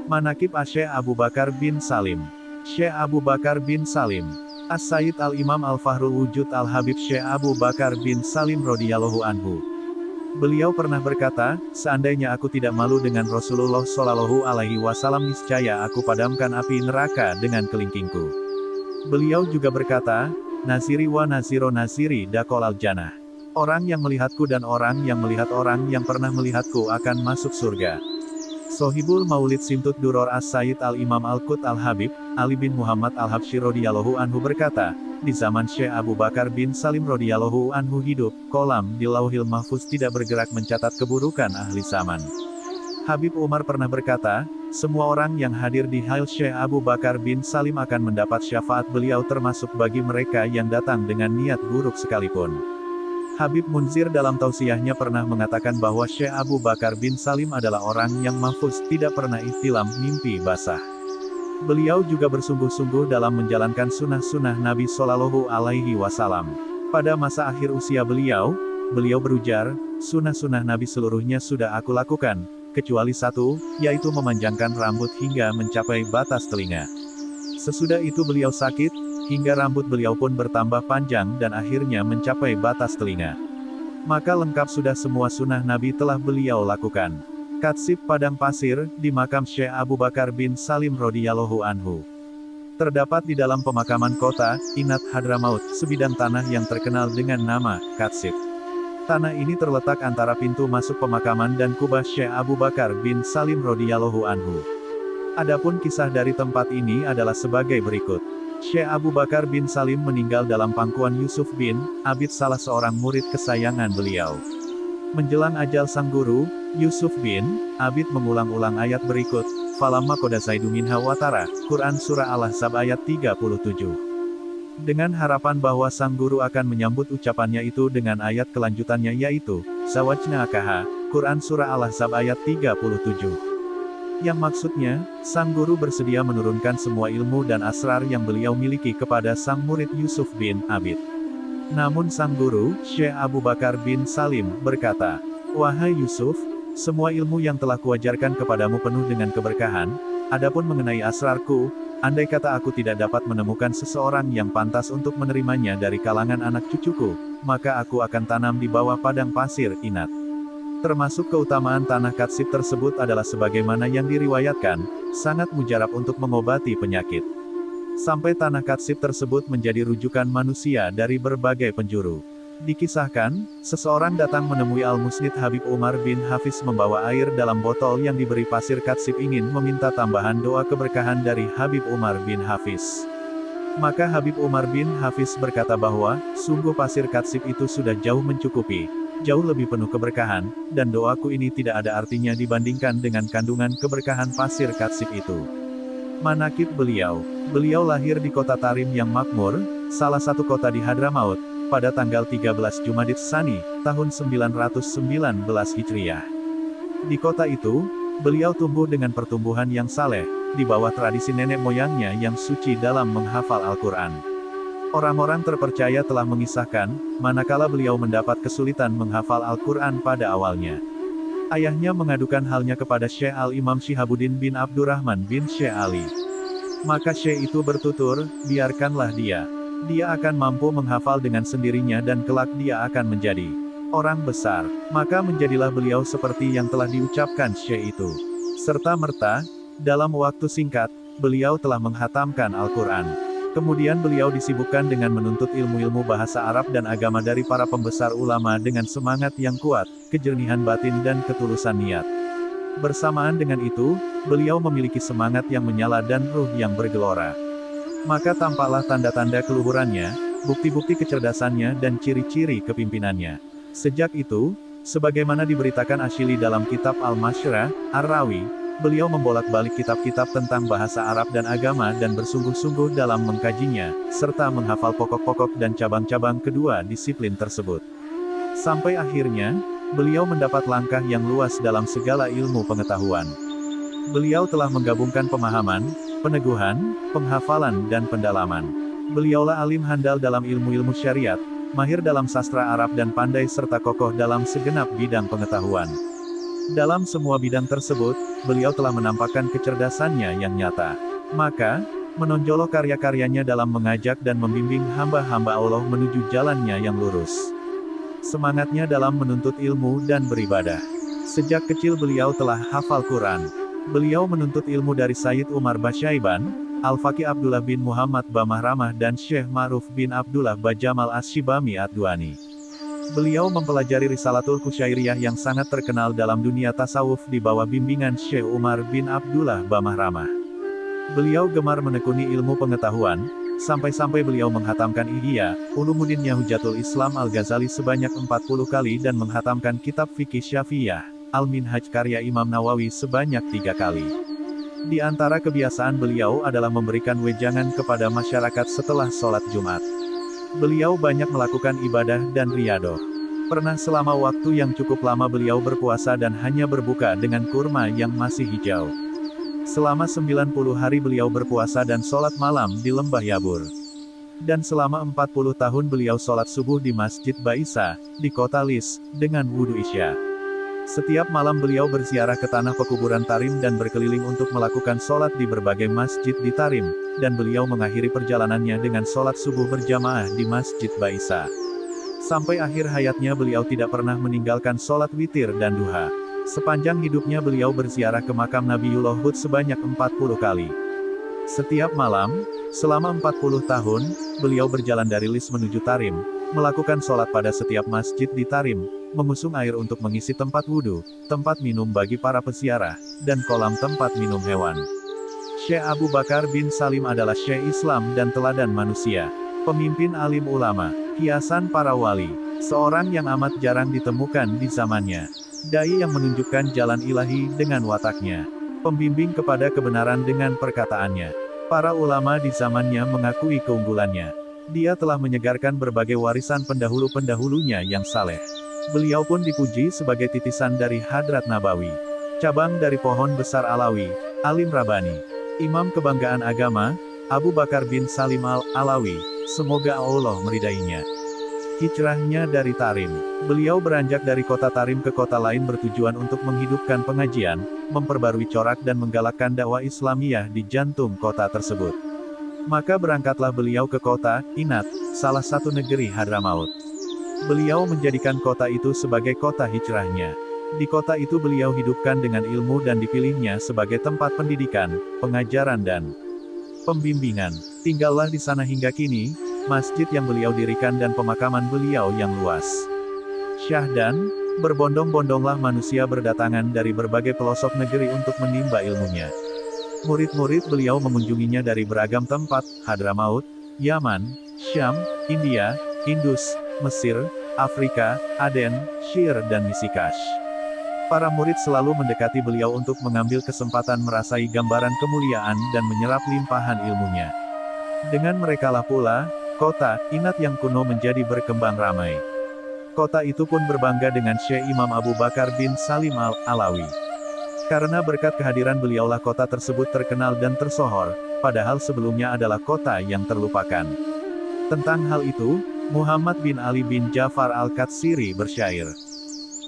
Manaqib Syekh Abu Bakar bin Salim. Syekh Abu Bakar bin Salim. As-Sayyid Al-Imam Al-Fahrul Wujud Al-Habib Syekh Abu Bakar bin Salim radhiyallahu anhu. Beliau pernah berkata, seandainya aku tidak malu dengan Rasulullah Shallallahu Alaihi Wasallam, niscaya aku padamkan api neraka dengan kelingkingku. Beliau juga berkata, Nasiri wa nasiro nasiri dakolal jannah. Orang yang melihatku dan orang yang melihat orang yang pernah melihatku akan masuk surga. Sohibul Maulid Simtud Duror As-Sayyid Al-Imam Al-Qut Al-Habib, Ali bin Muhammad Al-Habsyi radhiyallahu anhu berkata, di zaman Syekh Abu Bakar bin Salim radhiyallahu anhu hidup, kolam di Lauhil Mahfuz tidak bergerak mencatat keburukan ahli zaman. Habib Umar pernah berkata, semua orang yang hadir di hail Syekh Abu Bakar bin Salim akan mendapat syafaat beliau termasuk bagi mereka yang datang dengan niat buruk sekalipun. Habib Munzir dalam tausiahnya pernah mengatakan bahwa Syekh Abu Bakar bin Salim adalah orang yang mahfuz, tidak pernah ihtilam mimpi basah. Beliau juga bersungguh-sungguh dalam menjalankan sunnah-sunnah Nabi Shallallahu Alaihi Wasallam. Pada masa akhir usia beliau berujar, sunnah-sunnah Nabi seluruhnya sudah aku lakukan, kecuali satu, yaitu memanjangkan rambut hingga mencapai batas telinga. Sesudah itu beliau sakit, hingga rambut beliau pun bertambah panjang dan akhirnya mencapai batas telinga. Maka lengkap sudah semua sunnah Nabi telah beliau lakukan. Katsib Padang Pasir, di makam Syekh Abu Bakar bin Salim radhiyallahu anhu. Terdapat di dalam pemakaman kota Inat Hadramaut, sebidang tanah yang terkenal dengan nama Katsib. Tanah ini terletak antara pintu masuk pemakaman dan kubah Syekh Abu Bakar bin Salim radhiyallahu anhu. Adapun kisah dari tempat ini adalah sebagai berikut. Syekh Abu Bakar bin Salim meninggal dalam pangkuan Yusuf bin Abid, salah seorang murid kesayangan beliau. Menjelang ajal sang guru, Yusuf bin Abid mengulang-ulang ayat berikut, Falamma qada Zaidu minha watara, Quran Surah Al-Ahzab ayat 37. Dengan harapan bahwa sang guru akan menyambut ucapannya itu dengan ayat kelanjutannya yaitu, Zawajna akaha, Quran Surah Al-Ahzab ayat 37. Yang maksudnya, sang guru bersedia menurunkan semua ilmu dan asrar yang beliau miliki kepada sang murid Yusuf bin Abid. Namun sang guru, Syekh Abu Bakar bin Salim, berkata, Wahai Yusuf, semua ilmu yang telah kuajarkan kepadamu penuh dengan keberkahan, adapun mengenai asrarku, andai kata aku tidak dapat menemukan seseorang yang pantas untuk menerimanya dari kalangan anak cucuku, maka aku akan tanam di bawah padang pasir Inat. Termasuk keutamaan tanah Katsib tersebut adalah sebagaimana yang diriwayatkan, sangat mujarab untuk mengobati penyakit. Sampai tanah Katsib tersebut menjadi rujukan manusia dari berbagai penjuru. Dikisahkan, seseorang datang menemui Al-Musnid Habib Umar bin Hafiz membawa air dalam botol yang diberi pasir Katsib, ingin meminta tambahan doa keberkahan dari Habib Umar bin Hafiz. Maka Habib Umar bin Hafiz berkata bahwa, sungguh pasir Katsib itu sudah jauh mencukupi, jauh lebih penuh keberkahan, dan doaku ini tidak ada artinya dibandingkan dengan kandungan keberkahan pasir Katsib itu. Manaqib beliau. Beliau lahir di kota Tarim yang makmur, salah satu kota di Hadramaut, pada tanggal 13 Jumadid Tsani, tahun 919 Hijriah. Di kota itu, beliau tumbuh dengan pertumbuhan yang saleh, di bawah tradisi nenek moyangnya yang suci dalam menghafal Al-Quran. Orang-orang terpercaya telah mengisahkan, manakala beliau mendapat kesulitan menghafal Al-Quran pada awalnya. Ayahnya mengadukan halnya kepada Syekh Al-Imam Syihabuddin bin Abdurrahman bin Syekh Ali. Maka Syekh itu bertutur, biarkanlah dia. Dia akan mampu menghafal dengan sendirinya dan kelak dia akan menjadi orang besar. Maka menjadilah beliau seperti yang telah diucapkan Syekh itu. Serta-merta, dalam waktu singkat, beliau telah menghatamkan Al-Quran. Kemudian beliau disibukkan dengan menuntut ilmu-ilmu bahasa Arab dan agama dari para pembesar ulama dengan semangat yang kuat, kejernihan batin dan ketulusan niat. Bersamaan dengan itu, beliau memiliki semangat yang menyala dan ruh yang bergelora. Maka tampaklah tanda-tanda keluhurannya, bukti-bukti kecerdasannya dan ciri-ciri kepimpinannya. Sejak itu, sebagaimana diberitakan Asyili dalam kitab Al-Masyra, Ar-Rawi, beliau membolak-balik kitab-kitab tentang bahasa Arab dan agama dan bersungguh-sungguh dalam mengkajinya, serta menghafal pokok-pokok dan cabang-cabang kedua disiplin tersebut. Sampai akhirnya, beliau mendapat langkah yang luas dalam segala ilmu pengetahuan. Beliau telah menggabungkan pemahaman, peneguhan, penghafalan dan pendalaman. Beliaulah alim handal dalam ilmu-ilmu syariat, mahir dalam sastra Arab dan pandai serta kokoh dalam segenap bidang pengetahuan. Dalam semua bidang tersebut, beliau telah menampakkan kecerdasannya yang nyata. Maka, menonjol karya-karyanya dalam mengajak dan membimbing hamba-hamba Allah menuju jalannya yang lurus. Semangatnya dalam menuntut ilmu dan beribadah. Sejak kecil beliau telah hafal Quran. Beliau menuntut ilmu dari Sayyid Umar Basyaiban, Al-Faqih Abdullah bin Muhammad Bamahramah dan Syekh Ma'ruf bin Abdullah Bajamal Asy-Syibami Ad-Duani. Beliau mempelajari Risalatul Qusyairiyah yang sangat terkenal dalam dunia tasawuf di bawah bimbingan Syekh Umar bin Abdullah Bamahramah. Beliau gemar menekuni ilmu pengetahuan, sampai-sampai beliau menghatamkan Ihya Ulumuddin Hujatul Islam Al-Ghazali sebanyak 40 kali dan menghatamkan kitab Fikih Syafi'iyah, Al-Minhaj karya Imam Nawawi sebanyak 3 kali. Di antara kebiasaan beliau adalah memberikan wejangan kepada masyarakat setelah sholat Jumat. Beliau banyak melakukan ibadah dan riyadhah. Pernah selama waktu yang cukup lama beliau berpuasa dan hanya berbuka dengan kurma yang masih hijau. Selama 90 hari beliau berpuasa dan sholat malam di Lembah Yabur. Dan selama 40 tahun beliau sholat subuh di Masjid Baisa, di kota Lis, dengan wudhu Isya. Setiap malam beliau berziarah ke tanah pekuburan Tarim dan berkeliling untuk melakukan sholat di berbagai masjid di Tarim, dan beliau mengakhiri perjalanannya dengan sholat subuh berjamaah di Masjid Baisa. Sampai akhir hayatnya beliau tidak pernah meninggalkan sholat witir dan duha. Sepanjang hidupnya beliau berziarah ke makam Nabiullah Hud sebanyak 40 kali. Setiap malam, selama 40 tahun, beliau berjalan dari Lis menuju Tarim, melakukan sholat pada setiap masjid di Tarim, mengusung air untuk mengisi tempat wudhu, tempat minum bagi para peziarah, dan kolam tempat minum hewan. Syekh Abu Bakar bin Salim adalah Syekh Islam dan teladan manusia. Pemimpin alim ulama, hiasan para wali, seorang yang amat jarang ditemukan di zamannya. Dai yang menunjukkan jalan ilahi dengan wataknya. Pembimbing kepada kebenaran dengan perkataannya. Para ulama di zamannya mengakui keunggulannya. Dia telah menyegarkan berbagai warisan pendahulu-pendahulunya yang saleh. Beliau pun dipuji sebagai titisan dari Hadrat Nabawi. Cabang dari pohon besar Alawi, alim Rabbani. Imam kebanggaan agama, Abu Bakar bin Salim Al-Alawi, semoga Allah meridainya. Hijrahnya dari Tarim. Beliau beranjak dari kota Tarim ke kota lain bertujuan untuk menghidupkan pengajian, memperbarui corak dan menggalakkan dakwah Islamiyah di jantung kota tersebut. Maka berangkatlah beliau ke kota Inat, salah satu negeri Hadramaut. Beliau menjadikan kota itu sebagai kota hijrahnya. Di kota itu beliau hidupkan dengan ilmu dan dipilihnya sebagai tempat pendidikan, pengajaran dan pembimbingan. Tinggallah di sana hingga kini, masjid yang beliau dirikan dan pemakaman beliau yang luas. Syahdan, berbondong-bondonglah manusia berdatangan dari berbagai pelosok negeri untuk menimba ilmunya. Murid-murid beliau mengunjunginya dari beragam tempat, Hadramaut, Yaman, Syam, India, Indus, Mesir, Afrika, Aden, Syir dan Misikash. Para murid selalu mendekati beliau untuk mengambil kesempatan merasai gambaran kemuliaan dan menyerap limpahan ilmunya. Dengan merekalah pula, kota Inat yang kuno menjadi berkembang ramai. Kota itu pun berbangga dengan Syekh Imam Abu Bakar bin Salim Al-Alawi. Karena berkat kehadiran beliaulah kota tersebut terkenal dan tersohor, padahal sebelumnya adalah kota yang terlupakan. Tentang hal itu, Muhammad bin Ali bin Ja'far Al-Katsiri bersyair.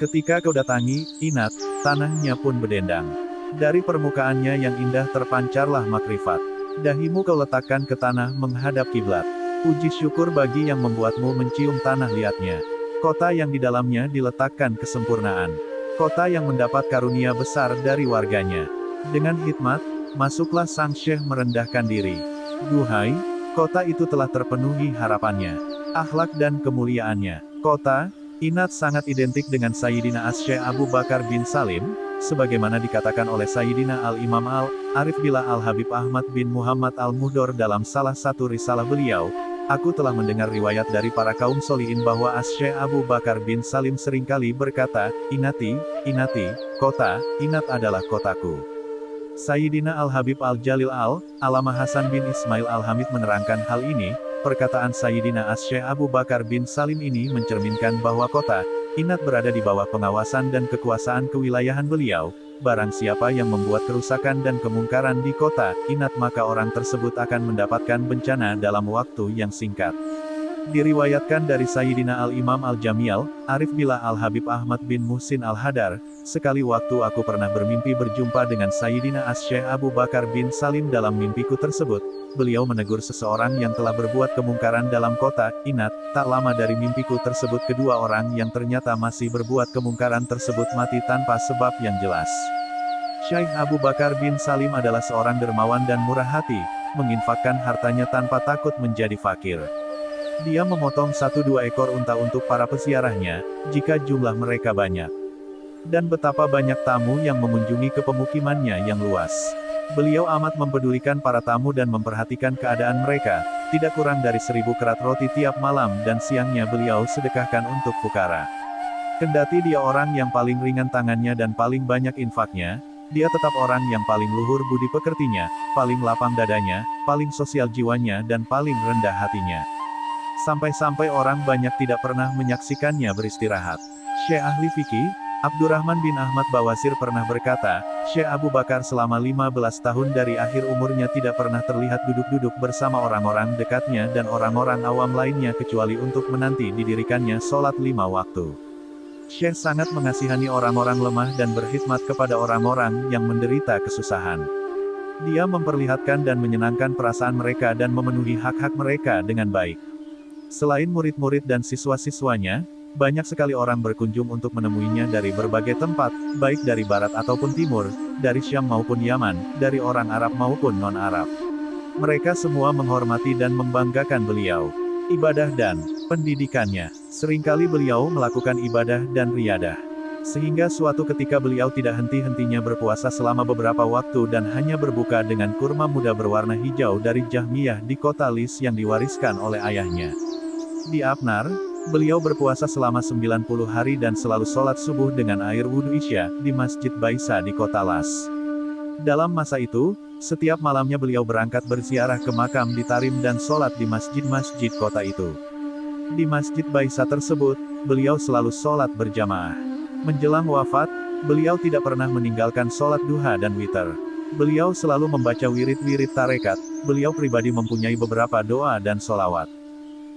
Ketika kau datangi Inat, tanahnya pun berdendang. Dari permukaannya yang indah terpancarlah makrifat. Dahimu kau letakkan ke tanah menghadap kiblat. Puji syukur bagi yang membuatmu mencium tanah liatnya. Kota yang di dalamnya diletakkan kesempurnaan. Kota yang mendapat karunia besar dari warganya. Dengan hikmat, masuklah sang syekh merendahkan diri. Duhai, kota itu telah terpenuhi harapannya. Akhlak dan kemuliaannya. Kota Inat sangat identik dengan Sayyidina Syekh Abu Bakar bin Salim, sebagaimana dikatakan oleh Sayyidina Al-Imam Al-Arif Billah Al-Habib Ahmad bin Muhammad Al-Muhdor dalam salah satu risalah beliau. Aku telah mendengar riwayat dari para kaum solihin bahwa Syekh Abu Bakar bin Salim seringkali berkata, Inati, Inati, kota, Inat adalah kotaku. Sayyidina Al-Habib Al-Jalil Al-Alamah Hasan bin Ismail Al-Hamid menerangkan hal ini. Perkataan Sayyidina Syekh Abu Bakar bin Salim ini mencerminkan bahwa kota Inat berada di bawah pengawasan dan kekuasaan kewilayahan beliau. Barang siapa yang membuat kerusakan dan kemungkaran di kota Inat maka orang tersebut akan mendapatkan bencana dalam waktu yang singkat. Diriwayatkan dari Sayyidina Al-Imam Al-Jamil, Arif Billah Al-Habib Ahmad bin Muhsin Al-Hadar, sekali waktu aku pernah bermimpi berjumpa dengan Sayyidina As-Syekh Abu Bakar bin Salim. Dalam mimpiku tersebut, beliau menegur seseorang yang telah berbuat kemungkaran dalam kota. Ingat, tak lama dari mimpiku tersebut kedua orang yang ternyata masih berbuat kemungkaran tersebut mati tanpa sebab yang jelas. Syekh Abu Bakar bin Salim adalah seorang dermawan dan murah hati, menginfakkan hartanya tanpa takut menjadi fakir. Dia memotong 1-2 ekor unta untuk para peziarahnya, jika jumlah mereka banyak. Dan betapa banyak tamu yang mengunjungi ke pemukimannya yang luas. Beliau amat mempedulikan para tamu dan memperhatikan keadaan mereka, tidak kurang dari 1000 kerat roti tiap malam dan siangnya beliau sedekahkan untuk fukara. Kendati dia orang yang paling ringan tangannya dan paling banyak infaknya, dia tetap orang yang paling luhur budi pekertinya, paling lapang dadanya, paling sosial jiwanya dan paling rendah hatinya. Sampai-sampai orang banyak tidak pernah menyaksikannya beristirahat. Syekh ahli fikih, Abdurrahman bin Ahmad Bawasir pernah berkata, Syekh Abu Bakar selama 15 tahun dari akhir umurnya tidak pernah terlihat duduk-duduk bersama orang-orang dekatnya dan orang-orang awam lainnya kecuali untuk menanti didirikannya sholat 5 waktu. Syekh sangat mengasihani orang-orang lemah dan berkhidmat kepada orang-orang yang menderita kesusahan. Dia memperlihatkan dan menyenangkan perasaan mereka dan memenuhi hak-hak mereka dengan baik. Selain murid-murid dan siswa-siswanya, banyak sekali orang berkunjung untuk menemuinya dari berbagai tempat, baik dari barat ataupun timur, dari Syam maupun Yaman, dari orang Arab maupun non-Arab. Mereka semua menghormati dan membanggakan beliau. Ibadah dan pendidikannya. Seringkali beliau melakukan ibadah dan riyadah. Sehingga suatu ketika beliau tidak henti-hentinya berpuasa selama beberapa waktu dan hanya berbuka dengan kurma muda berwarna hijau dari Jahmiyah di kota Lis yang diwariskan oleh ayahnya. Di Abnar, beliau berpuasa selama 90 hari dan selalu sholat subuh dengan air wudhu Isya, di Masjid Baisa di kota Las. Dalam masa itu, setiap malamnya beliau berangkat berziarah ke makam di Tarim dan sholat di masjid-masjid kota itu. Di Masjid Baisa tersebut, beliau selalu sholat berjamaah. Menjelang wafat, beliau tidak pernah meninggalkan sholat duha dan witir. Beliau selalu membaca wirid-wirid tarekat, beliau pribadi mempunyai beberapa doa dan sholawat.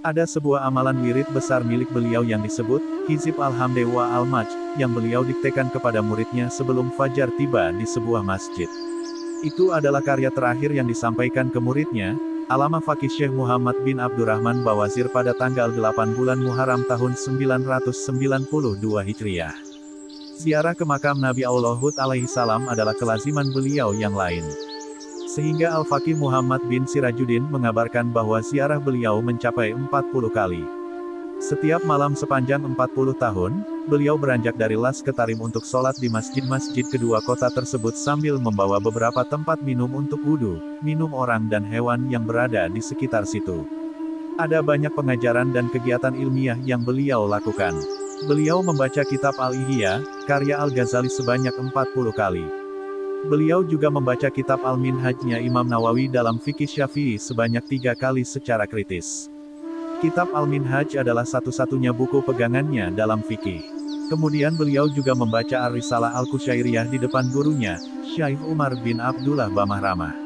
Ada sebuah amalan wirid besar milik beliau yang disebut, Hizib Alhamdulillah wa Al-Majd, yang beliau diktekan kepada muridnya sebelum fajar tiba di sebuah masjid. Itu adalah karya terakhir yang disampaikan ke muridnya, Alama Faqih Syekh Muhammad bin Abdurrahman Bawasir pada tanggal 8 bulan Muharram tahun 992 Hijriah. Ziarah ke makam Nabi Hud alaihi salam adalah kelaziman beliau yang lain. Sehingga Al-Faqih Muhammad bin Sirajuddin mengabarkan bahwa ziarah beliau mencapai 40 kali. Setiap malam sepanjang 40 tahun, beliau beranjak dari Las ke Tarim untuk sholat di masjid-masjid kedua kota tersebut sambil membawa beberapa tempat minum untuk wudhu, minum orang dan hewan yang berada di sekitar situ. Ada banyak pengajaran dan kegiatan ilmiah yang beliau lakukan. Beliau membaca kitab Al-Ihya, karya Al-Ghazali sebanyak 40 kali. Beliau juga membaca kitab Al-Minhajnya Imam Nawawi dalam fikih Syafi'i sebanyak 3 kali secara kritis. Kitab Al-Minhaj adalah satu-satunya buku pegangannya dalam fikih. Kemudian beliau juga membaca Ar-Risalah Al-Qusyairiyah di depan gurunya, Syekh Umar bin Abdullah Bamahramah.